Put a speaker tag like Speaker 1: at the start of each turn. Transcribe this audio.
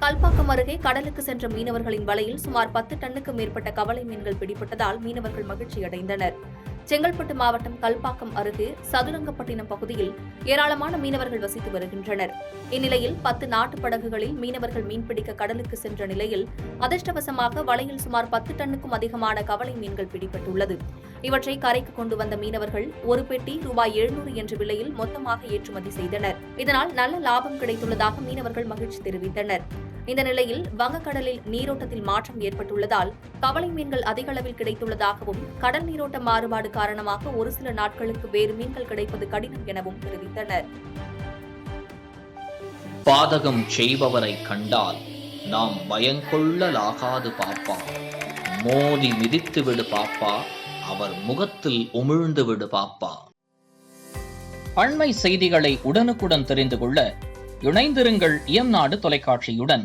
Speaker 1: கல்பாக்கம் அருகே கடலுக்கு சென்ற மீனவர்களின் வலையில் சுமார் 10 டன்னுக்கு மேற்பட்ட கவலை மீன்கள் பிடிபட்டதால் மீனவர்கள் மகிழ்ச்சியடைந்தனர். செங்கல்பட்டு மாவட்டம் கல்பாக்கம் அருகே சதுரங்கப்பட்டினம் பகுதியில் ஏராளமான மீனவர்கள் வசித்து வருகின்றனர். இந்நிலையில் 10 நாட்டு படகுகளில் மீனவர்கள் மீன்பிடிக்க கடலுக்கு சென்ற நிலையில் அதிர்ஷ்டவசமாக வலையில் சுமார் 10 டன்னுக்கும் அதிகமான கவலை மீன்கள் பிடிபட்டுள்ளது. இவற்றை கரைக்கு கொண்டு வந்த மீனவர்கள் ஒரு பெட்டி ரூபாய் 700 என்ற விலையில் மொத்தமாக ஏற்றுமதி செய்தனர். இதனால் நல்ல லாபம் கிடைத்துள்ளதாக மீனவர்கள் மகிழ்ச்சி தெரிவித்தனர். இந்த நிலையில் வங்கக்கடலில் நீரோட்டத்தில் மாற்றம் ஏற்பட்டுள்ளதால் கவலை மீன்கள் அதிக அளவில் கிடைத்துள்ளதாகவும் கடல் நீரோட்ட மாறுபாடு காரணமாக ஒரு சில நாட்களுக்கு வேறு மீன்கள் கிடைப்பது கடினம் எனவும் தெரிவித்தனர்.
Speaker 2: பாதகம் செய்பவரை கண்டால் நாம் பயங்கொள்ளலாகாது பாப்பா, மோதி மிதித்து விடு பாப்பா, அவர் முகத்தில் உமிழ்ந்து விடு பாப்பா. அண்மை செய்திகளை உடனுக்குடன் தெரிந்து கொள்ள இணைந்திருங்கள் இயம்நாடு தொலைக்காட்சியுடன்.